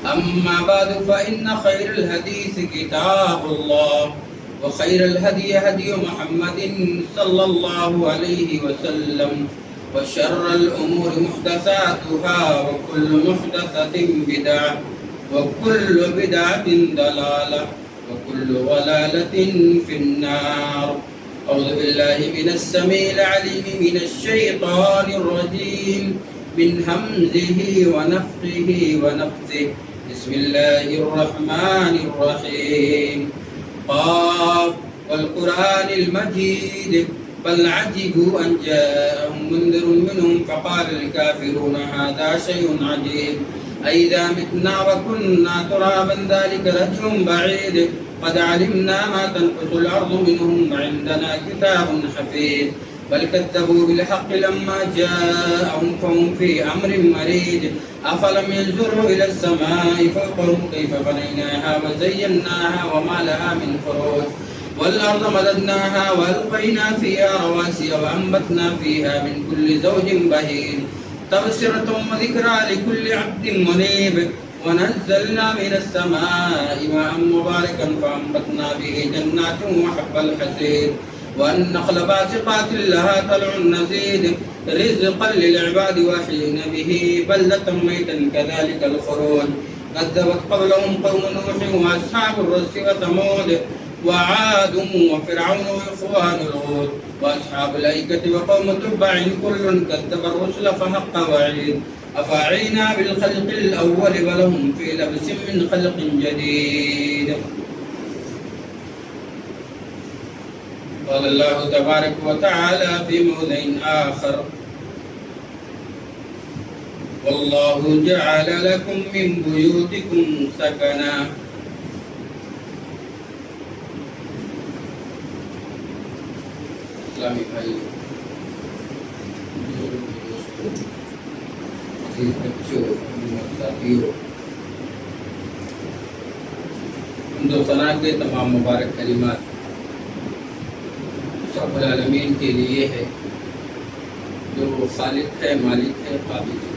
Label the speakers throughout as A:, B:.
A: أما بعد فإن خير الحديث كتاب الله وخير الهدي هدي محمد صلى الله عليه وسلم وشر الأمور محدثاتها وكل محدثة بدعة وكل بدعة ضلالة وكل ضلالة في النار. أعوذ بالله من السميع العليم من الشيطان الرجيم من همزه ونفخه ونفثه. بسم الله الرحمن الرحيم. قاف والقرآن المجيد بل عجبوا أن جاءهم منذر منهم فقال الكافرون هذا شيء عجيب أئذا متنا وكنا ترابا ذلك رجع بعيد قد علمنا ما تنقص الأرض منهم وعندنا كتاب حفيظ بل كذبوا بالحق لما جاءهم فهم في أمر مريج أفلم ينظروا إلى السماء فوقهم كيف بنيناها وزيناها وما لها من فروج والأرض مددناها وألقينا فيها رواسي وأنبتنا فيها من كل زوج بهيج تبصرة وذكرى لكل عبد منيب ونزلنا من السماء ماء مباركا فأنبتنا به جنات وحب الحصيد والنخل باسقات لها طلع نضيد رزقا للعباد وحين به بلدة ميتا كذلك الخروج كذبت قبلهم قوم نوح وأصحاب الرس وثمود وعاد وفرعون وإخوان لوط وأصحاب الأيكة وقوم تبع كل كذب الرسل فحق وعيد أفعينا بالخلق الأول ولهم في لبس من خلق جديد. قال الله تبارك وتعالى في موضع آخر والله جعل لكم من بيوتكم سكنا. اسلامی بھائی عزیز بچوں ساتھیوں حمد و ثنا کے تمام مبارک کلمات رب العالمین کے لیے ہے جو خالق ہے مالک ہے قابل ہے.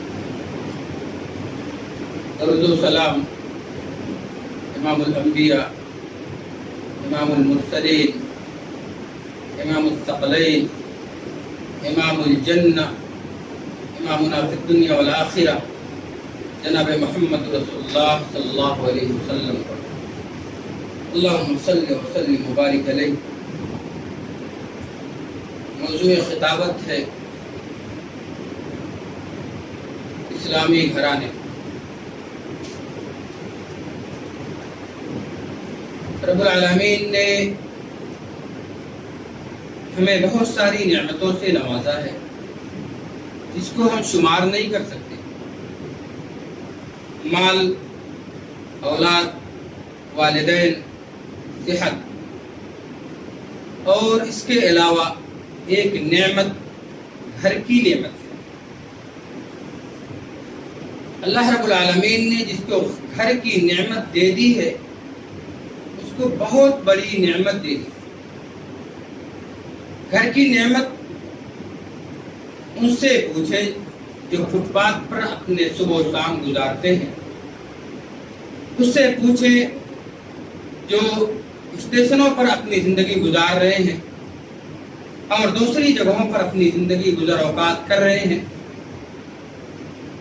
A: درود و سلام امام الانبیاء امام المرسلین امام الثقلین امام الجنہ امامنا فی الدنیا والآخرہ جناب محمد رسول اللہ صلی اللہ علیہ وسلم پر اللہم صلی وسلم مبارک علیہ. موضوع خطابت ہے اسلامی گھرانے. رب العالمین نے ہمیں بہت ساری نعمتوں سے نوازا ہے جس کو ہم شمار نہیں کر سکتے. مال، اولاد، والدین، صحت اور اس کے علاوہ ایک نعمت گھر کی نعمت ہے. اللہ رب العالمین نے جس کو گھر کی نعمت دے دی ہے اس کو بہت بڑی نعمت دے دی. گھر کی نعمت ان سے پوچھے جو فٹ پاتھ پر اپنے صبح و شام گزارتے ہیں، اس سے پوچھے جو اسٹیشنوں پر اپنی زندگی گزار رہے ہیں اور دوسری جگہوں پر اپنی زندگی گزر اوقات کر رہے ہیں.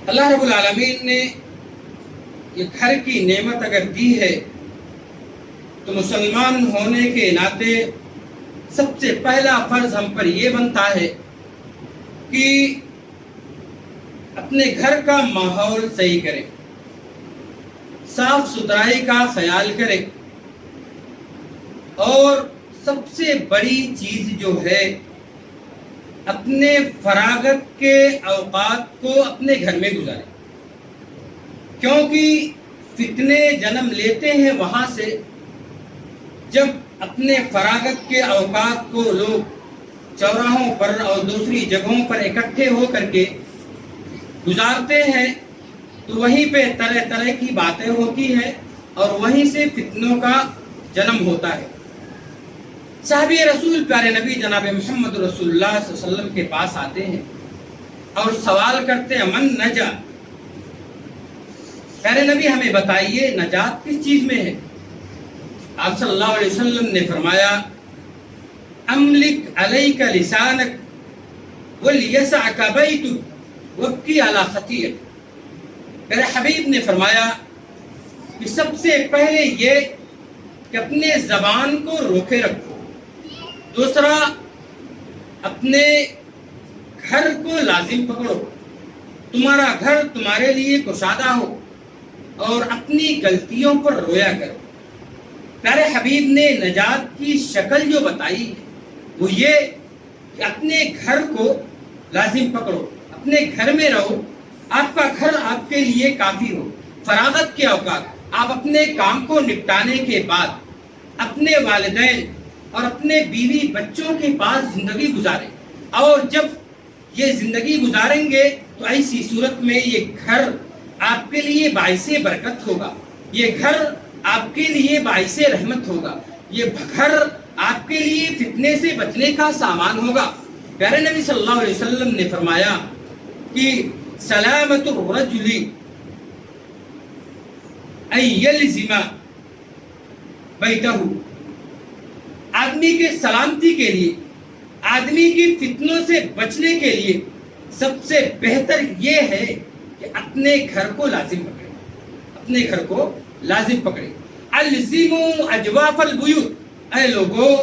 A: اللہ رب العالمین نے یہ گھر کی نعمت اگر دی ہے تو مسلمان ہونے کے ناطے سب سے پہلا فرض ہم پر یہ بنتا ہے کہ اپنے گھر کا ماحول صحیح کریں، صاف ستھرائی کا خیال کریں اور سب سے بڑی چیز جو ہے اپنے فراغت کے اوقات کو اپنے گھر میں گزاریں، کیونکہ فتنے جنم لیتے ہیں وہاں سے جب اپنے فراغت کے اوقات کو لوگ چوراہوں پر اور دوسری جگہوں پر اکٹھے ہو کر کے گزارتے ہیں تو وہیں پہ طرح طرح کی باتیں ہوتی ہیں اور وہیں سے فتنوں کا جنم ہوتا ہے. صحابی رسول پیارے نبی جناب محمد رسول اللہ صلی اللہ علیہ وسلم کے پاس آتے ہیں اور سوال کرتے ہیں من نجا، پیارے نبی ہمیں بتائیے نجات کس چیز میں ہے؟ آپ صلی اللہ علیہ وسلم نے فرمایا املک علیک لسانک ولیسعک بیتک وابکی علی خطیئک۔ میرے حبیب نے فرمایا کہ سب سے پہلے یہ کہ اپنے زبان کو روکے رکھو، دوسرا اپنے گھر کو لازم پکڑو، تمہارا گھر تمہارے لیے کشادہ ہو، اور اپنی غلطیوں پر رویا کرو۔ پیارے حبیب نے نجات کی شکل جو بتائی وہ یہ کہ اپنے گھر کو لازم پکڑو، اپنے گھر میں رہو، آپ کا گھر آپ کے لیے کافی ہو۔ فراغت کے اوقات آپ اپنے کام کو نپٹانے کے بعد اپنے والدین اور اپنے بیوی بچوں کے پاس زندگی گزاریں، اور جب یہ زندگی گزاریں گے تو ایسی صورت میں یہ گھر آپ کے لیے باعث برکت ہوگا، یہ گھر آپ کے لیے باعث رحمت ہوگا، یہ گھر آپ کے لیے فتنے سے بچنے کا سامان ہوگا۔ پیارے نبی صلی اللہ علیہ وسلم نے فرمایا کہ سلامت الرجل ان یلزم بیتہ، آدمی کے سلامتی کے لیے، آدمی کی فتنوں سے بچنے کے لیے سب سے بہتر یہ ہے کہ اپنے گھر کو لازم پکڑے، اپنے گھر کو لازم پکڑے۔ الزموا اجواف البیوت، اے لوگو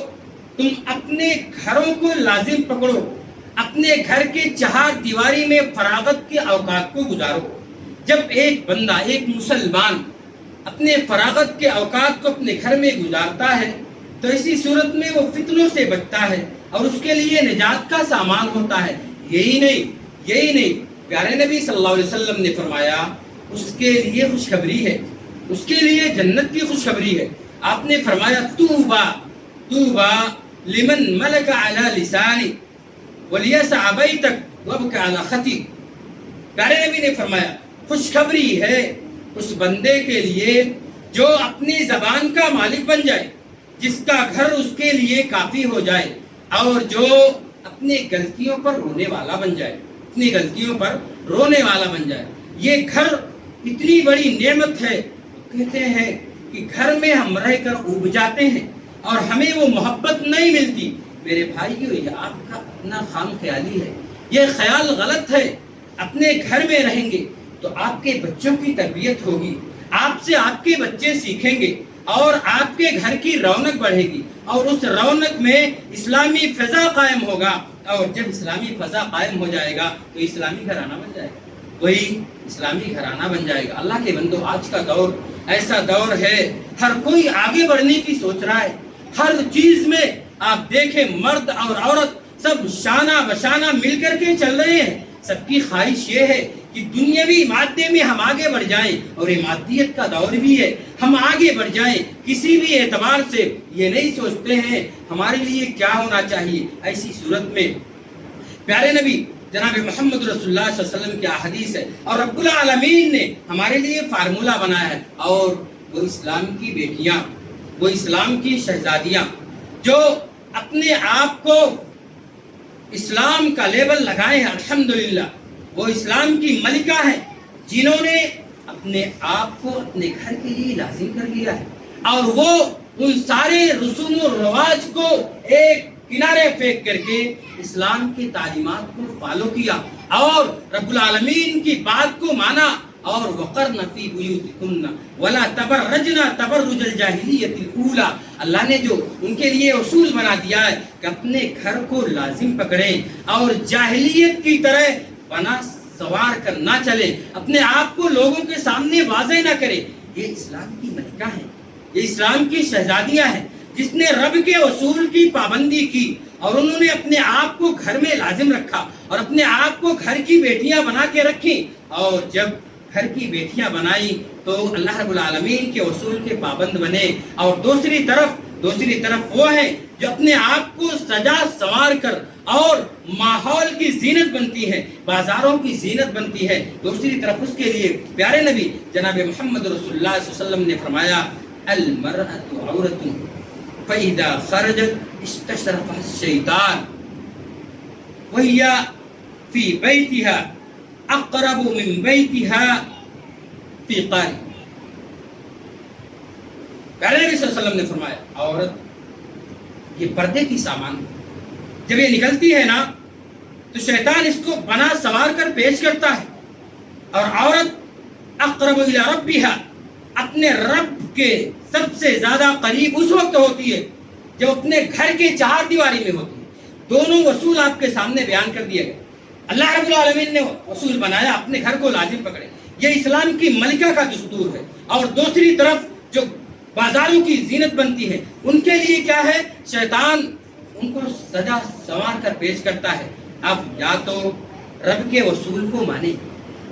A: تم اپنے گھروں کو لازم پکڑو، اپنے گھر کے چہار دیواری میں فراغت کے اوقات کو گزارو۔ جب ایک بندہ، ایک مسلمان اپنے فراغت کے اوقات کو اپنے گھر میں گزارتا ہے تو اسی صورت میں وہ فتنوں سے بچتا ہے اور اس کے لیے نجات کا سامان ہوتا ہے۔ یہی نہیں پیارے نبی صلی اللہ علیہ وسلم نے فرمایا اس کے لیے خوشخبری ہے، اس کے لیے جنت کی خوشخبری ہے۔ آپ نے فرمایا توبہ لمن ملک علی لسانی ولیسع بیتک وابک علی خطیئک۔ پیارے نبی نے فرمایا خوشخبری ہے اس بندے کے لیے جو اپنی زبان کا مالک بن جائے، جس کا گھر اس کے لیے کافی ہو جائے، اور جو اپنی غلطیوں پر رونے والا بن جائے، اپنی غلطیوں پر رونے والا بن جائے۔ یہ گھر اتنی بڑی نعمت ہے، کہتے ہیں کہ گھر میں ہم رہ کر اوب جاتے ہیں اور ہمیں وہ محبت نہیں ملتی۔ میرے بھائیو، یہ آپ کا اپنا خام خیالی ہے، یہ خیال غلط ہے۔ اپنے گھر میں رہیں گے تو آپ کے بچوں کی تربیت ہوگی، آپ سے آپ کے بچے سیکھیں گے اور آپ کے گھر کی رونق بڑھے گی، اور اس رونق میں اسلامی فضا قائم ہوگا، اور جب اسلامی فضا قائم ہو جائے گا تو اسلامی گھرانہ بن جائے گا، وہی اسلامی گھرانہ بن جائے گا۔ اللہ کے بندو، آج کا دور ایسا دور ہے، ہر کوئی آگے بڑھنے کی سوچ رہا ہے، ہر چیز میں آپ دیکھیں مرد اور عورت سب شانہ بشانہ مل کر کے چل رہے ہیں۔ سب کی خواہش یہ ہے کہ دنیاوی مادے میں ہم آگے بڑھ جائیں، اور یہ مادیت کا دور بھی ہے، ہم آگے بڑھ جائیں، کسی بھی اعتبار سے یہ نہیں سوچتے ہیں ہمارے لیے کیا ہونا چاہیے۔ ایسی صورت میں پیارے نبی جناب محمد رسول اللہ صلی اللہ علیہ وسلم کی حدیث ہے، اور رب العالمین نے ہمارے لیے فارمولہ بنایا ہے، اور وہ اسلام کی بیٹیاں، وہ اسلام کی شہزادیاں جو اپنے آپ کو اسلام کا لیبل لگائے ہیں، الحمدللہ وہ اسلام کی ملکہ ہیں، جنہوں نے اپنے آپ کو اپنے گھر کے لیے لازم کر لیا ہے، اور وہ ان سارے رسوم و رواج کو ایک کنارے پھینک کر کے اسلام کی تعلیمات کو فالو کیا اور رب العالمین کی بات کو مانا، اور وقرن فی بیوتکن ولا تبرجن تبرج الجاہلیت الاولی، اللہ نے جو ان کے لیے اصول بنا دیا ہے کہ اپنے گھر کو لازم پکڑیں اور جاہلیت کی طرح بنا سوار کر نہ چلے، اپنے آپ کو لوگوں کے سامنے واضح نہ کرے۔ یہ اسلام کی ملکہ ہیں، یہ اسلام کی شہزادیاں ہیں، جس نے رب کے اصول کی پابندی کی اور انہوں نے اپنے آپ کو گھر میں لازم رکھا اور اپنے آپ کو گھر کی بیٹیاں بنا کے رکھی، اور جب گھر کی بیٹیاں بنائی تو اللہ رب العالمین کے اصول کے پابند بنے۔ اور دوسری طرف وہ ہیں جو اپنے آپ کو سجا سنوار کر اور ماحول کی زینت بنتی ہے، بازاروں کی زینت بنتی ہے، دوسری طرف اس کے لیے پیارے نبی جناب محمد رسول اللہ صلی اللہ علیہ وسلم نے فرمایا المرأة عورت فإذا خرجت استشرفها الشیطان وهي في بيتها اقرب من بيتها فی قاری. پیارے نبی صلی اللہ علیہ وسلم نے فرمایا عورت یہ پردے کی سامان ہے. جب یہ نکلتی ہے نا تو شیطان اس کو بنا سوار کر پیش کرتا ہے. اور عورت اقرب الی ربها اپنے رب کے سب سے زیادہ قریب اس وقت ہوتی ہے جب اپنے گھر کے چار دیواری میں ہوتی ہے. دونوں اصول آپ کے سامنے بیان کر دیے گئے. اللہ رب العالمین نے اصول بنایا اپنے گھر کو لازم پکڑے. یہ اسلام کی ملکہ کا دستور ہے. اور دوسری طرف جو بازاروں کی زینت بنتی ہے ان کے لیے کیا ہے؟ شیطان ان کو سجا سنوار کر پیش کرتا ہے. اب یا تو رب کے اصول کو مانیں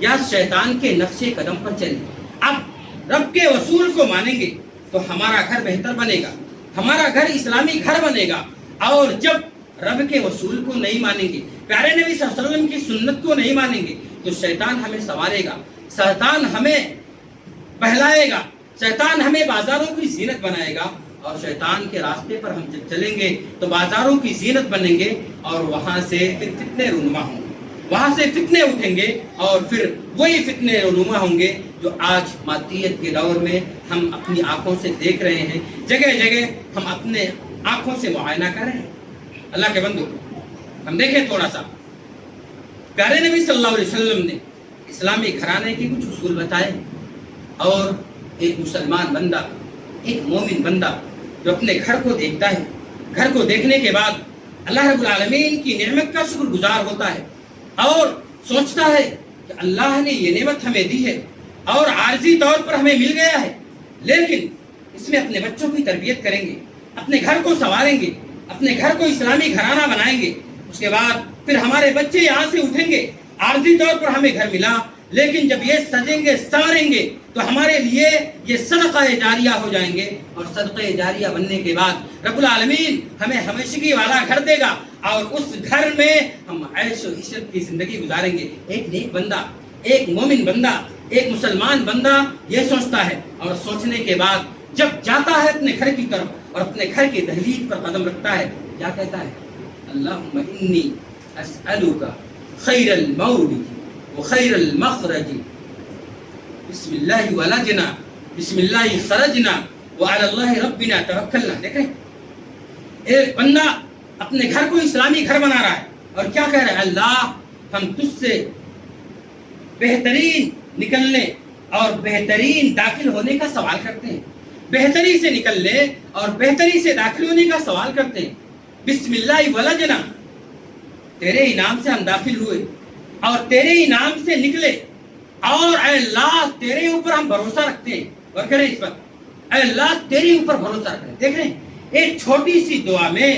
A: یا شیطان کے نقش قدم پر چلیں. اب رب کے اصول کو مانیں گے تو ہمارا گھر بہتر بنے گا, ہمارا گھر اسلامی گھر بنے گا. اور جب رب کے اصول کو نہیں مانیں گے, پیارے نبی صلی اللہ علیہ وسلم کی سنت کو نہیں مانیں گے تو شیطان ہمیں سنوارے گا, شیطان ہمیں بہلائے گا, شیطان ہمیں بازاروں کی زینت بنائے گا. اور شیطان کے راستے پر ہم جب چلیں گے تو بازاروں کی زینت بنیں گے اور وہاں سے پھر فتنے رونما ہوں گے, وہاں سے فتنے اٹھیں گے اور پھر وہی فتنے رونما ہوں گے جو آج مادیت کے دور میں ہم اپنی آنکھوں سے دیکھ رہے ہیں. جگہ جگہ ہم اپنے آنکھوں سے معائنہ کر رہے ہیں. اللہ کے بندو, ہم دیکھیں تھوڑا سا پیارے نبی صلی اللہ علیہ وسلم نے اسلامی گھرانے کے کچھ اصول بتائے. اور ایک مسلمان بندہ, ایک مومن بندہ جو اپنے گھر کو دیکھتا ہے, گھر کو دیکھنے کے بعد اللہ رب العالمین کی نعمت کا شکر گزار ہوتا ہے اور سوچتا ہے کہ اللہ نے یہ نعمت ہمیں دی ہے اور عارضی طور پر ہمیں مل گیا ہے, لیکن اس میں اپنے بچوں کی تربیت کریں گے, اپنے گھر کو سنواریں گے, اپنے گھر کو اسلامی گھرانہ بنائیں گے. اس کے بعد پھر ہمارے بچے یہاں سے اٹھیں گے. عارضی طور پر ہمیں گھر ملا, لیکن جب یہ سجیں گے سنوریں گے تو ہمارے لیے یہ صدقہ جاریہ ہو جائیں گے. اور صدقہ جاریہ بننے کے بعد رب العالمین ہمیں ہمیشگی والا گھر دے گا اور اس گھر میں ہم عیش و عشرت کی زندگی گزاریں گے. ایک نیک بندہ, ایک مومن بندہ, ایک مسلمان بندہ یہ سوچتا ہے اور سوچنے کے بعد جب جاتا ہے اپنے گھر کی طرف اور اپنے گھر کی دہلیز پر قدم رکھتا ہے, کیا کہتا ہے؟ اللہم انی اسألک خیر المولد وخیر المخرج, بسم اللہ ولجنا بسم اللہ خرجنا وعلی اللہ ربنا توکلنا. دیکھیں ایک بندہ اپنے گھر کو اسلامی گھر بنا رہا ہے اور کیا کہہ رہا ہے؟ اللہ ہم تجھ سے بہترین نکلنے اور بہترین داخل ہونے کا سوال کرتے ہیں, بہتری سے نکلنے اور بہتری سے داخل ہونے کا سوال کرتے ہیں. بسم اللہ ولجنا, تیرے انعام سے ہم داخل ہوئے اور تیرے انعام سے نکلے, اور اے اللہ تیرے اوپر ہم بھروسہ رکھتے ہیں. اور کریں اس پر, اے اللہ تیرے اوپر بھروسہ رکھتے ہیں. دیکھ رہے ہیں ایک چھوٹی سی دعا میں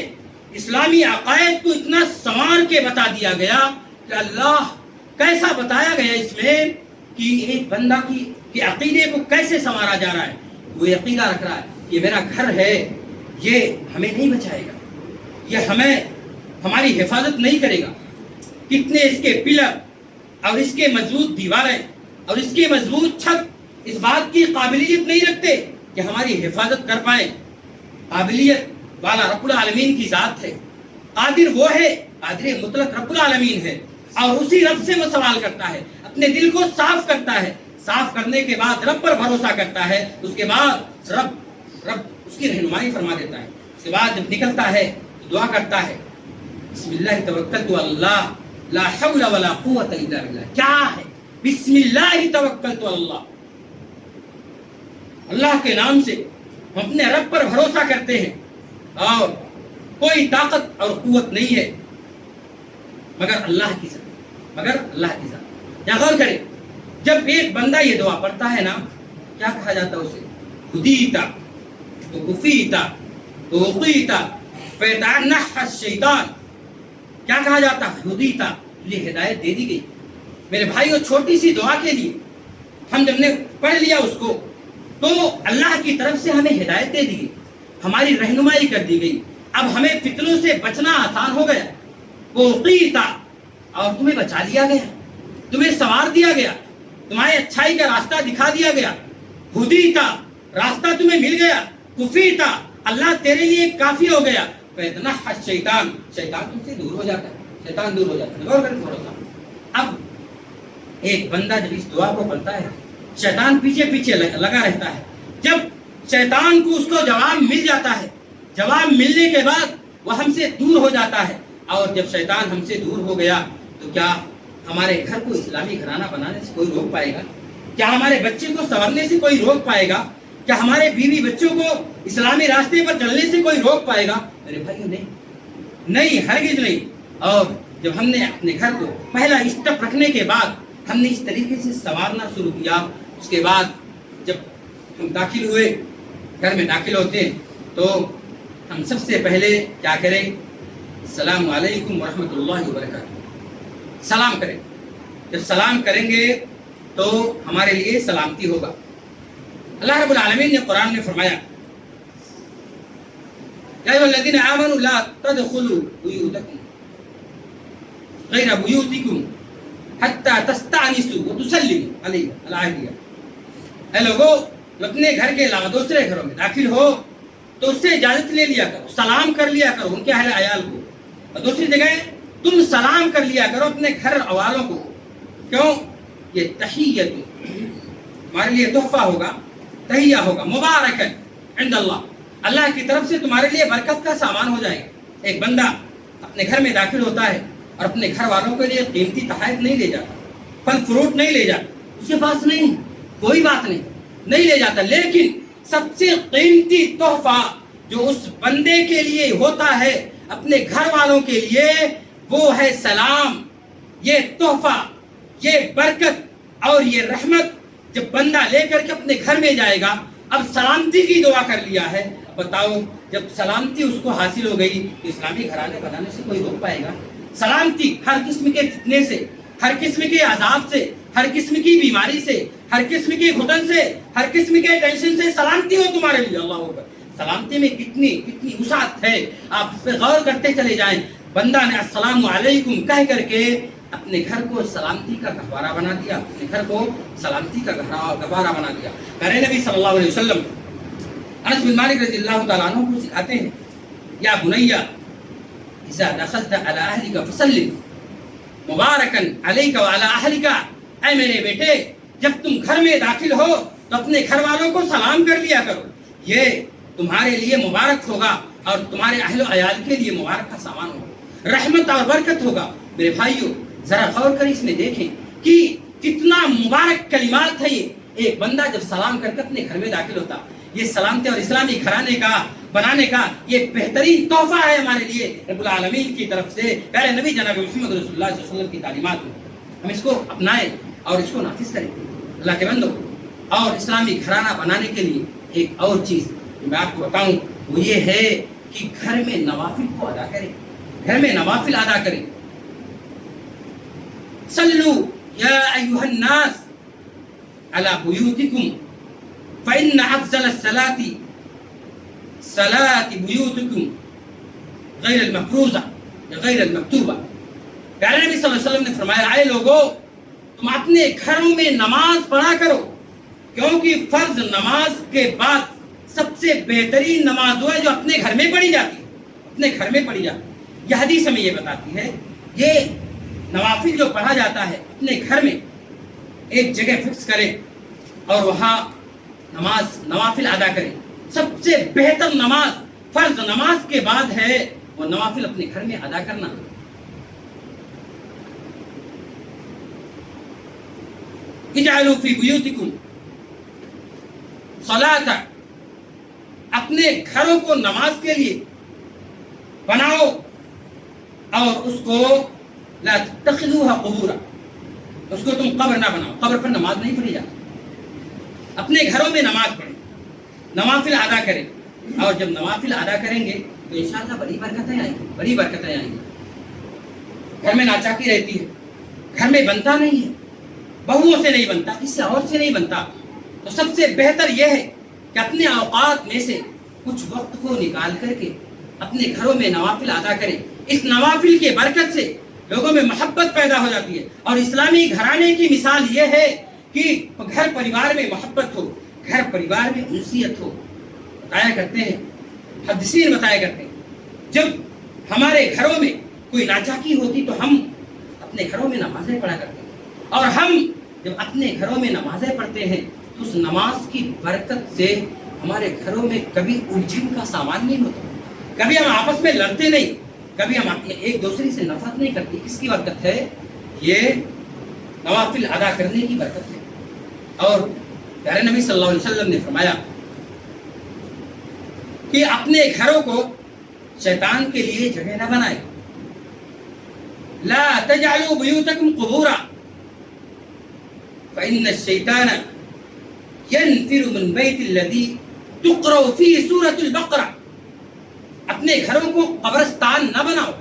A: اسلامی عقائد کو اتنا سنوار کے بتا دیا گیا کہ اللہ کیسا بتایا گیا اس میں کہ ایک بندہ کی عقیدے کو کیسے سنوارا جا رہا ہے. وہ عقیدہ رکھ رہا ہے یہ میرا گھر ہے, یہ ہمیں نہیں بچائے گا, یہ ہمیں ہماری حفاظت نہیں کرے گا. کتنے اس کے پلر اور اس کے مضبوط دیواریں اور اس کے مضبوط چھت اس بات کی قابلیت نہیں رکھتے کہ ہماری حفاظت کر پائیں. قابلیت والا رب العالمین کی ذات ہے, قادر وہ ہے, قادر مطلق رب العالمین ہے, اور اسی رب سے وہ سوال کرتا ہے, اپنے دل کو صاف کرتا ہے, صاف کرنے کے بعد رب پر بھروسہ کرتا ہے. اس کے بعد رب اس کی رہنمائی فرما دیتا ہے. اس کے بعد جب نکلتا ہے دعا کرتا ہے بسم اللہ توکلت علی اللہ لا حول ولا قوت الا باللہ. کیا ہے بسم اللہ توکلت علی اللہ؟ اللہ کے نام سے ہم اپنے رب پر بھروسہ کرتے ہیں اور کوئی طاقت اور قوت نہیں ہے مگر اللہ کی ذات, مگر اللہ کی ذات. یہاں غور کریں, جب ایک بندہ یہ دعا پڑھتا ہے نا, کیا کہا جاتا ہے اسے؟ ہدیتا وکفیتا ووقیتا فیتعنح الشیطان. کیا کہا جاتا ہے؟ ہدیتا, تجھے ہدایت دے دی گئی. میرے بھائیو چھوٹی سی دعا کے لیے ہم جب نے پڑھ لیا اس کو تو اللہ کی طرف سے ہمیں ہدایت دے دی گئی, ہماری رہنمائی کر دی گئی. اب ہمیں فتنوں سے بچنا آسان ہو گیا. ووقیتا, اور تمہیں بچا لیا گیا, تمہیں سنوار دیا گیا, تمہارے اچھائی کا راستہ دکھا دیا گیا. ہدیتا, راستہ تمہیں مل گیا. کفیتا, اللہ تیرے لیے کافی ہو گیا. فیتنح الشیطان, شیطان تم سے دور ہو جاتا ہے, شیطان دور ہو جاتا ہے. غور کریں تھوڑا سا. اب ایک بندہ جب اس دعا کو پڑھتا ہے
B: شیطان پیچھے پیچھے لگا رہتا ہے. جب شیطان کو اس کو جواب مل جاتا ہے، جواب ملنے کے بعد وہ ہم سے دور ہو جاتا ہے. اور جب شیطان ہم سے دور ہو گیا تو کیا ہمارے گھر کو اسلامی گھرانہ بنانے سے کوئی روک پائے گا؟ کیا ہمارے بچے کو سنورنے سے کوئی روک پائے گا؟ کیا ہمارے بیوی بچوں کو اسلامی راستے پر چلنے سے کوئی روک پائے گا؟ میرے بھائیوں نہیں، ہرگز نہیں. اور جب ہم نے اپنے گھر کو پہلا اسٹیپ رکھنے کے بعد ہم نے اس طریقے سے سنوارنا شروع کیا، اس کے بعد جب ہم داخل ہوئے، گھر میں داخل ہوتے ہیں تو ہم سب سے پہلے کیا کریں؟ السلام علیکم ورحمۃ اللہ وبرکاتہ، سلام کریں. جب سلام کریں گے تو ہمارے لیے سلامتی ہوگا. اللہ رب العالمین نے قرآن میں فرمایا یا ایھا الذین آمنوا لا تدخلوا بیوتکم غیر بیوتکم حتی تستأنسوا وتسلموا علیہ. اے لوگوں، اپنے گھر کے علاوہ دوسرے گھروں میں داخل ہو تو اس سے اجازت لے لیا کرو، سلام کر لیا کرو ان کے اہل عیال کو. اور دوسری جگہ تم سلام کر لیا کرو اپنے گھر والوں کو. کیوں؟ یہ تحیت ہمارے لیے تحفہ ہوگا، تحیہ ہوگا، مبارکن عند اللہ، اللہ کی طرف سے تمہارے لیے برکت کا سامان ہو جائے گا. ایک بندہ اپنے گھر میں داخل ہوتا ہے اور اپنے گھر والوں کے لیے قیمتی تحائف نہیں لے جاتا، پھل فروٹ نہیں لے جاتا، اس کے پاس نہیں، کوئی بات نہیں لے جاتا. لیکن سب سے قیمتی تحفہ جو اس بندے کے لیے ہوتا ہے اپنے گھر والوں کے لیے، وہ ہے سلام. یہ تحفہ، یہ برکت اور یہ رحمت جب بندہ لے کر کے اپنے گھر میں جائے گا. اب سلامتی کی دعا کر لیا ہے، بتاؤ جب سلامتی اس کو حاصل ہو گئی تو اسلامی گھرانے بنانے سے کوئی روک پائے گا؟ سلامتی ہر قسم کے فتنے سے، ہر قسم کے عذاب سے، ہر قسم کی بیماری سے، ہر قسم کی گھٹن سے، ہر قسم کے ٹینشن سے سلامتی ہو تمہارے لیے. اللہ اکبر. سلامتی میں کتنی وسعت ہے، آپ اس پہ غور کرتے چلے جائیں. بندہ نے السلام علیکم کہہ کر کے اپنے گھر کو سلامتی کا گہوارہ بنا دیا، اپنے گھر کو سلامتی کا گہوارہ بنا دیا. پیارے نبی صلی اللہ علیہ وسلم انس بن مالک رضی اللہ تعالیٰ عنہ کو سکھاتے ہیں یا بنیا اذا دخلت علی اہلک فسلم مبارکن علیک وعلی اہلک. اے میرے بیٹے، جب تم گھر میں داخل ہو تو اپنے گھر والوں کو سلام کر لیا کرو، یہ تمہارے لیے مبارک ہوگا اور تمہارے اہل و عیال کے لیے مبارک کا سامان ہوگا، رحمت اور برکت ہوگا. میرے بھائیو، ذرا غور کر اس میں دیکھیں کہ کتنا مبارک کلمات ہے یہ. ایک بندہ جب سلام کر کے اپنے گھر میں داخل ہوتا، یہ سلامتی اور اسلامی گھرانے کا بنانے کا یہ بہترین تحفہ ہے ہمارے لیے رب العالمین کی طرف سے. پیارے نبی جناب محمد رسول اللہ صلی اللہ علیہ وسلم کی تعلیمات میں ہم اس کو اپنائیں اور اس کو نافذ کریں. اللہ کے بندو، اور اسلامی گھرانہ بنانے کے لیے ایک اور چیز میں آپ کو بتاؤں، وہ یہ ہے کہ گھر میں نوافل کو ادا کریں، گھر میں نوافل ادا کریں. صلو یا ایھا الناس علی بیوتکم فإن افضل الصلاة صلاة بیوتکم غیر المفروضہ غیر المکتوبہ. پیارے نبی صلی اللہ علیہ وسلم نے فرمایا، اے لوگو، تم اپنے گھروں میں نماز پڑھا کرو، کیونکہ فرض نماز کے بعد سب سے بہترین نماز وہ ہے جو اپنے گھر میں پڑھی جاتی ہے، اپنے گھر میں پڑھی جاتی ہے. یہ حدیث ہمیں یہ بتاتی ہے، یہ نوافل جو پڑھا جاتا ہے اپنے گھر میں ایک جگہ فکس کریں اور وہاں نوافل ادا کریں. سب سے بہتر نماز فرض نماز کے بعد ہے وہ نوافل اپنے گھر میں ادا کرنا. اجعلوا فی بیوتکم صلاۃ، اپنے گھروں کو نماز کے لیے بناؤ اور اس کو لا تتخذوها قبورا، اس کو تم قبر نہ بناؤ. قبر پر نماز نہیں پڑھی جاتی. اپنے گھروں میں نماز پڑھیں، نوافل ادا کریں، اور جب نوافل ادا کریں گے تو انشاءاللہ بڑی برکتیں آئیں گی، بڑی برکتیں آئیں گی. گھر میں ناچاکی رہتی ہے، گھر میں بنتا نہیں ہے، بہوؤں سے نہیں بنتا، کسی اور سے نہیں بنتا. تو سب سے بہتر یہ ہے کہ اپنے اوقات میں سے کچھ وقت کو نکال کر کے اپنے گھروں میں نوافل ادا کریں. اس نوافل کی برکت سے لوگوں میں محبت پیدا ہو جاتی ہے. اور اسلامی گھرانے کی مثال یہ ہے کہ گھر پریوار میں محبت ہو، گھر پریوار میں انسیت ہو. بتایا کرتے ہیں، محدثین بتایا کرتے ہیں، جب ہمارے گھروں میں کوئی ناچاکی ہوتی تو ہم اپنے گھروں میں نمازیں پڑھا کرتے ہیں، اور ہم جب اپنے گھروں میں نمازیں پڑھتے ہیں تو اس نماز کی برکت سے ہمارے گھروں میں کبھی الجھن کا سامان نہیں ہوتا، کبھی ہم آپس میں لڑتے نہیں، کبھی ہم ایک دوسرے سے نفرت نہیں کرتے۔ کس کی برکت ہے؟ یہ نوافل ادا کرنے کی برکت ہے۔ اور پیارے نبی صلی اللہ علیہ وسلم نے فرمایا کہ اپنے گھروں کو شیطان کے لیے جگہ نہ بنائے، لا تجعلوا بیوتکم قبورا فإن الشیطان ينفر من بیت الذی تقرأ فیہ سورۃ البقرہ۔ اپنے گھروں کو قبرستان نہ بناؤ،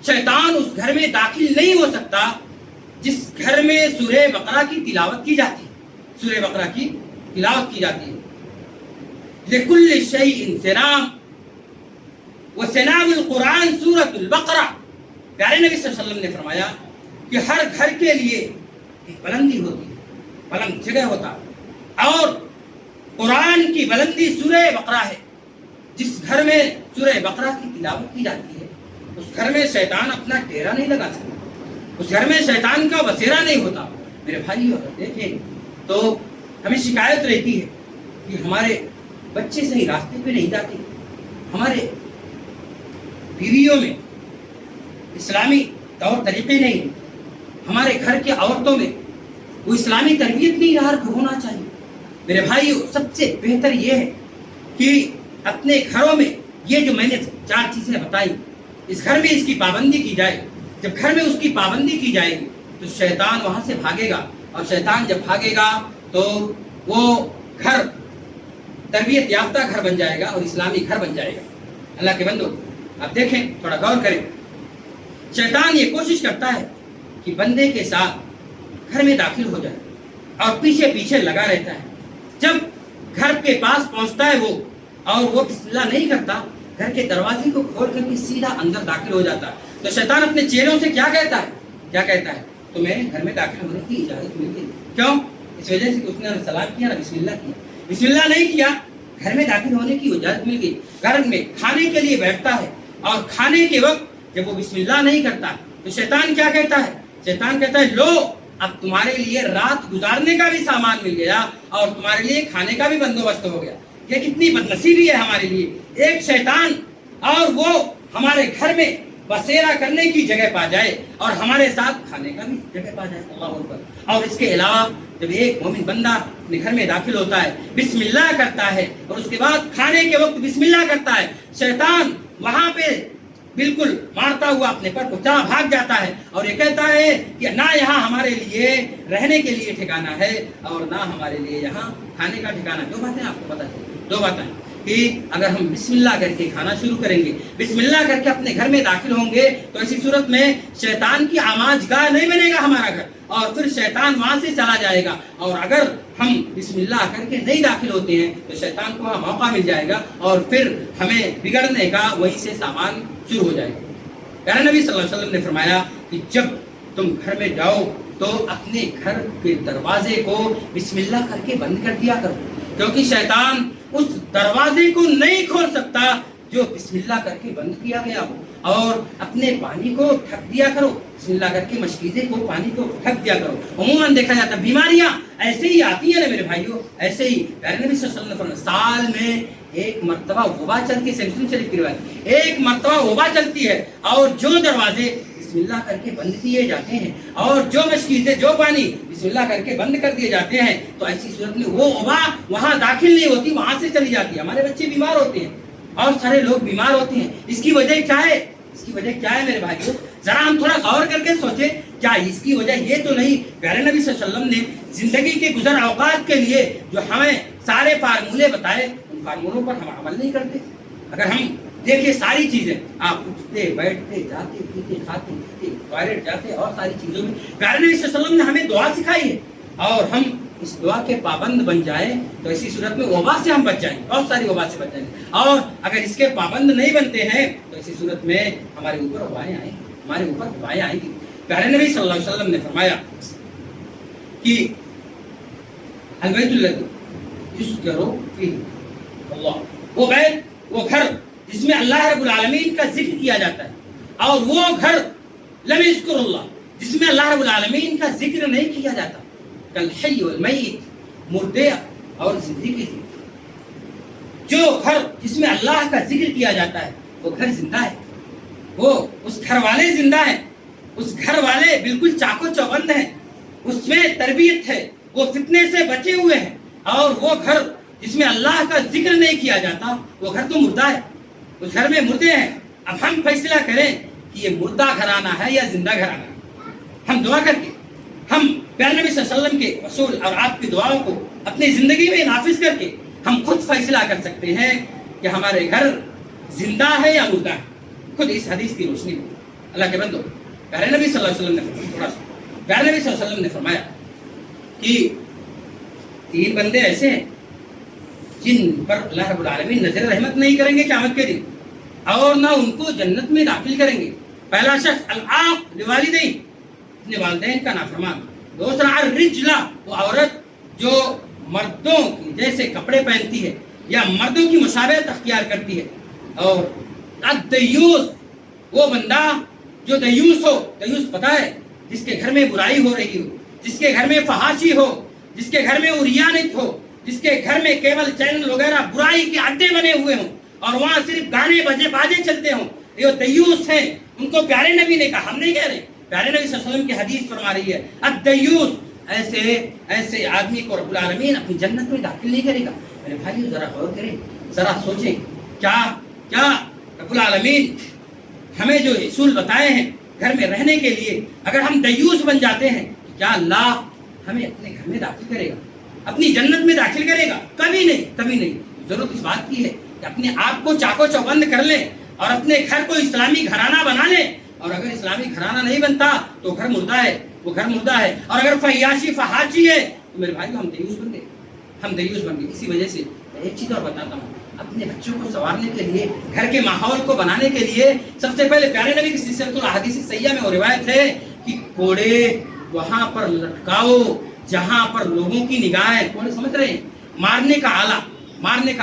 B: شیطان اس گھر میں داخل نہیں ہو سکتا جس گھر میں سورہ بقرہ کی تلاوت کی جاتی ہے، سورہ بقرہ کی تلاوت کی جاتی ہے۔ لکل شیء صنام وصنام القرآن سورۃ البقرہ۔ پیارے نبی صلی اللہ علیہ وسلم نے فرمایا کہ ہر گھر کے لیے ایک بلندی ہوتی ہے، بلند جگہ ہوتا ہے، اور قرآن کی بلندی سورہ بقرہ ہے۔ جس گھر میں سورہ بقرہ کی تلاوت کی جاتی ہے اس گھر میں شیطان اپنا ڈیرا نہیں لگا سکتا، اس گھر میں شیطان کا بسیرا نہیں ہوتا۔ میرے بھائی اگر دیکھیں تو ہمیں شکایت رہتی ہے کہ ہمارے بچے صحیح راستے پہ نہیں جاتے، ہمارے بیویوں میں اسلامی طور طریقے نہیں، ہمارے گھر کے عورتوں میں وہ اسلامی تربیت نہیں ہونا چاہیے۔ میرے بھائیو، سب سے بہتر یہ ہے کہ اپنے گھروں میں یہ جو میں نے 4 چیزیں بتائی، اس گھر میں اس کی پابندی کی جائے۔ جب گھر میں اس کی پابندی کی جائے گی تو شیطان وہاں سے بھاگے گا، اور شیطان جب بھاگے گا تو وہ گھر تربیت یافتہ گھر بن جائے گا اور اسلامی گھر بن جائے گا۔ اللہ کے بندو، آپ دیکھیں، تھوڑا غور کریں، شیطان یہ کوشش کرتا ہے کہ بندے کے ساتھ گھر میں داخل ہو جائے اور پیچھے پیچھے لگا رہتا ہے۔ جب گھر کے پاس پہنچتا ہے وہ اور وہ بسم اللہ نہیں کرتا، گھر کے دروازے کو کھول کر کے سیدھا اندر داخل ہو جاتا ہے، تو شیطان اپنے چیلوں سے کیا کہتا ہے؟ تمہیں گھر میں داخل ہونے کی اجازت مل گئی۔ کیوں؟ اس وجہ سے کہ اس نے سلام کیا نہ بسم اللہ کیا، بسم اللہ نہیں کیا، گھر میں داخل ہونے کی اجازت مل گئی۔ گھر میں کھانے کے لیے بیٹھتا ہے اور کھانے کے وقت جب وہ بسم اللہ نہیں کرتا تو شیطان کیا کہتا ہے؟ شیطان کہتا ہے لو، اب تمہارے لیے رات گزارنے کا بھی سامان مل گیا اور تمہارے لیے کھانے کا بھی بندوبست ہو گیا۔ یہ کتنی بدنصیبی ہے ہمارے لیے، ایک شیطان اور وہ ہمارے گھر میں بسیرا کرنے کی جگہ پا جائے اور ہمارے ساتھ کھانے کا بھی جگہ پا جائے۔ اللہ اکبر۔ اور اس کے علاوہ جب ایک مومن بندہ اپنے گھر میں داخل ہوتا ہے، بسم اللہ کرتا ہے اور اس کے بعد کھانے کے وقت بسم اللہ کرتا ہے، شیطان وہاں پہ بالکل مارتا ہوا اپنے پر کو جہاں بھاگ جاتا ہے اور یہ کہتا ہے کہ نہ یہاں ہمارے لیے رہنے کے لیے ٹھکانہ ہے اور نہ ہمارے لیے یہاں کھانے کا ٹھکانہ۔ 2 باتیں آپ کو پتہ چلی، 2 باتیں کہ اگر ہم بسم اللہ کر کے کھانا شروع کریں گے، بسم اللہ کر کے اپنے گھر میں داخل ہوں گے تو ایسی صورت میں شیطان کی آماج گاہ نہیں بنے گا ہمارا گھر، اور پھر شیطان وہاں سے چلا جائے گا۔ اور اگر ہم بسم اللہ کر کے نہیں داخل ہوتے ہیں تو شیطان کو وہاں موقع مل جائے گا اور پھر ہمیں بگڑنے کا وہیں سے سامان شروع ہو جائے گا۔ پیارے نبی صلی اللہ علیہ وسلم نے فرمایا کہ جب تم گھر میں جاؤ تو اپنے گھر کے دروازے کو بسم اللہ کر کے بند کر دیا کرو، کیونکہ شیطان اس دروازے کو نہیں کھول سکتا جو بسم اللہ کر کے بند کیا گیا ہو۔ اور اپنے پانی کو ڈھک دیا کرو، بسم اللہ کر کے مشکیزے کو پانی کو ڈھک دیا کرو۔ عموماً دیکھا جاتا ہے بیماریاں ایسے ہی آتی ہیں نا میرے بھائیوں، ایسے ہی پیارے نبی صلی اللہ علیہ وسلم نے سال میں 1 مرتبہ وبا چلتی ہے، مسلم شریف کی روایت، 1 مرتبہ وبا چلتی ہے اور جو دروازے بسم اللہ کر کے بند کیے جاتے ہیں اور جو مشکیزیں جو پانی بسم اللہ کر کے بند کر دیے جاتے ہیں تو ایسی صورت میں وہ وبا وہاں داخل نہیں ہوتی، وہاں سے چلی جاتی ہے۔ ہمارے بچے بیمار ہوتے ہیں اور سارے لوگ بیمار ہوتے ہیں، اس کی وجہ کیا ہے؟ اس کی وجہ کیا ہے میرے بھائیوں؟ ذرا ہم تھوڑا غور کر کے سوچیں، کیا اس کی وجہ یہ تو نہیں پیارے نبی صلی اللہ علیہ وسلم نے زندگی کے گزر اوقات کے لیے جو ہمیں سارے فارمولے بتائے ان فارمولوں پر ہم عمل نہیں کرتے؟ اگر ہم دیکھیے ساری چیزیں، آپ اٹھتے بیٹھتے جاتے پیتے کھاتے پیتے ٹوائلٹ جاتے اور ساری چیزوں میں پیارے نبی صلی اللہ علیہ وسلم نے ہمیں دعا سکھائی ہے، اور ہم اس دعا کے پابند بن جائیں تو ایسی صورت میں وبا سے ہم بچ جائیں گے، بہت ساری وبا سے بچ جائیں گے۔ اور اگر اس کے پابند نہیں بنتے ہیں تو ایسی صورت میں ہمارے اوپر وبائیں آئیں گی، ہمارے اوپر وبائیں آئیں گی۔ پیارے نبی صلی اللہ علیہ وسلم نے فرمایا کہ البیت الذی یذکر فیہ اللہ، وہ بیت، وہ گھر جس میں اللہ رب العالمین کا ذکر کیا جاتا ہے، اور وہ گھر لم یذکر اللہ، جس میں اللہ رب العالمین کا ذکر نہیں کیا جاتا، کالحی والمیت، مردے اور زندگی. جو گھر جس میں اللہ کا ذکر کیا جاتا ہے وہ گھر زندہ ہے، وہ اس گھر والے زندہ ہیں، اس گھر والے بالکل چاقو چوبند ہیں، اس میں تربیت ہے، وہ فتنے سے بچے ہوئے ہیں. اور وہ گھر جس میں اللہ کا ذکر نہیں کیا جاتا وہ گھر تو مردہ ہے، اس گھر میں مردے ہیں. اب ہم فیصلہ کریں کہ یہ مردہ گھرانہ ہے یا زندہ گھرانہ ہے. ہم دعا کر کے، ہم پیارے نبی صلی اللہ علیہ وسلم کے اصول اور آپ کی دعاؤں کو اپنی زندگی میں نافذ کر کے ہم خود فیصلہ کر سکتے ہیں کہ ہمارے گھر زندہ ہے یا مردہ ہے. خود اس حدیث کی روشنی میں اللہ کے بندو، پیارے نبی صلی اللہ علیہ وسلم نے تھوڑا سا پیارے نبی صلی اللہ علیہ وسلم نے فرمایا کہ 3 بندے ایسے ہیں جن پر اللہ رب العالمین نظر رحمت نہیں کریں گے قیامت کے دن، اور نہ ان کو جنت میں داخل کریں گے. پہلا شخص العاق لوالدین، اپنے والدین کا نافرمان. دوسرا الرجلہ، وہ عورت جو مردوں کی جیسے کپڑے پہنتی ہے یا مردوں کی مشابہت اختیار کرتی ہے. اور الدیوس، وہ بندہ جو دیوس ہو. دیوس پتہ ہے جس کے گھر میں برائی ہو رہی ہو، جس کے گھر میں فحاشی ہو، جس کے گھر میں عریانت ہو، جس کے گھر میں کیبل چینل وغیرہ برائی کے اڈے بنے ہوئے ہوں اور وہاں صرف گانے باجے چلتے ہوں. یہ دیوس ہیں. ان کو پیارے نبی نے کہا، ہم نہیں کہہ رہے، پیارے نبی صلی اللہ علیہ وسلم کی حدیث فرما رہی ہے الدیوس. ایسے آدمی کو رب العالمین اپنی جنت میں داخل نہیں کرے گا. میرے بھائیو ذرا غور کریں، ذرا سوچیں، کیا رب العالمین ہمیں جو اصول بتائے ہیں گھر میں رہنے کے لیے، اگر ہم دیوس بن جاتے ہیں کیا اللہ ہمیں اپنے گھر میں داخل کرے گا، اپنی جنت میں داخل کرے گا؟ کبھی نہیں، کبھی نہیں. ضرورت اس بات کی ہے کہ اپنے آپ کو چاقو چوبند کر لیں اور اپنے گھر کو اسلامی گھرانہ بنا لیں. اور اگر اسلامی گھرانہ نہیں بنتا تو گھر مردہ ہے، وہ گھر مردہ ہے. اور اگر فحاشی فحاشی ہے تو میرے بھائی ہم دیوس بن گئے، ہم دیوس بن گئے. اسی وجہ سے میں ایک چیز اور بتاتا ہوں، اپنے بچوں کو سنوارنے کے لیے، گھر کے ماحول کو بنانے کے لیے سب سے پہلے پیارے نبی کی سلسلۃ الاحادیث الصحیحہ میں وہ روایت ہے کہ کوڑے وہاں پر لٹکاؤ جہاں پر لوگوں کی نگاہیں. کوڑے سمجھ رہے ہیں؟ مارنے کا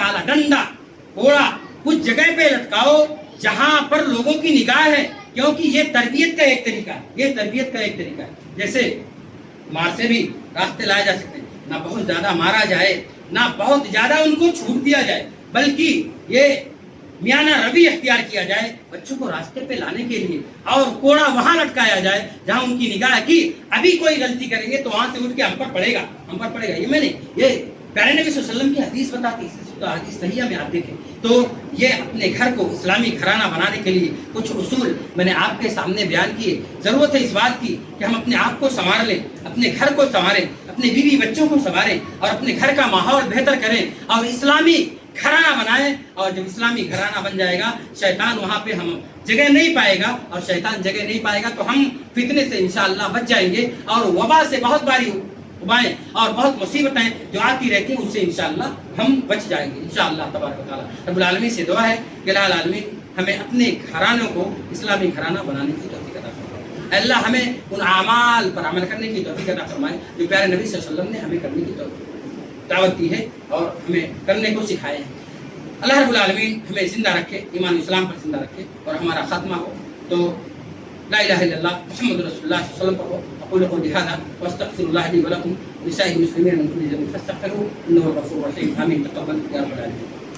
B: آلہ، ڈنڈا، کوڑا کچھ جگہ پہ لٹکاؤ جہاں پر لوگوں کی نگاہ ہے، کیونکہ یہ تربیت کا ایک طریقہ ہے. جیسے مار سے بھی راستے لائے جا سکتے ہیں، نہ بہت زیادہ مارا جائے، نہ بہت زیادہ ان کو چھوٹ دیا جائے، بلکہ یہ میانہ روی اختیار کیا جائے بچوں کو راستے پہ لانے کے لیے. اور کوڑا وہاں لٹکایا جائے جہاں ان کی نگاہ کی ابھی کوئی غلطی کریں گے تو وہاں سے اٹھ کے ہم پر پڑے گا. یہ میں نے یہ پیارے نبی صلی اللہ علیہ وسلم کی حدیث بتاتی ہے، حدیث صحیحہ میں آپ دیکھیں تو یہ اپنے گھر کو اسلامی گھرانہ بنانے کے لیے کچھ اصول میں نے آپ کے سامنے بیان کیے. ضرورت ہے اس بات کی کہ ہم اپنے آپ کو سنوار لیں، اپنے گھر کو سنواریں، اپنے بیوی بچوں کو سنواریں اور اپنے گھر کا ماحول بہتر کریں اور اسلامی گھرانہ بنائیں. اور جب اسلامی گھرانہ بن جائے گا شیطان وہاں پہ ہم جگہ نہیں پائے گا، اور شیطان جگہ نہیں پائے گا تو ہم فتنے سے انشاءاللہ بچ جائیں گے. اور وبا سے بہت باری وبائیں اور بہت مصیبتیں جو آتی رہتی ہیں اس سے انشاءاللہ ہم بچ جائیں گے انشاءاللہ تبارک و تعالیٰ. رب العالمین سے دعا ہے کہ اللہ العالمین ہمیں اپنے گھرانوں کو اسلامی گھرانہ بنانے کی توفیق عطا فرمائے. اللہ ہمیں ان اعمال پر عمل کرنے کی توفیق عطا فرمائے جو پیارے نبی صلی اللہ علیہ وسلم نے ہمیں کرنے کی دعوت دی ہے اور ہمیں کرنے کو سکھائے ہیں. اللہ رب العالمین ہمیں زندہ رکھے، ایمان اسلام پر زندہ رکھے اور ہمارا خاتمہ ہو تو لا الہ الا اللہ محمد رسول اللہ صلی اللہ علیہ وسلم پر. اقول قولي هذا واستغفر الله لي ولكم ولسائر المسلمين من كل ذنب فاستغفروه انه الغفور الرحيم. امين. تقبل يا رب العالمين.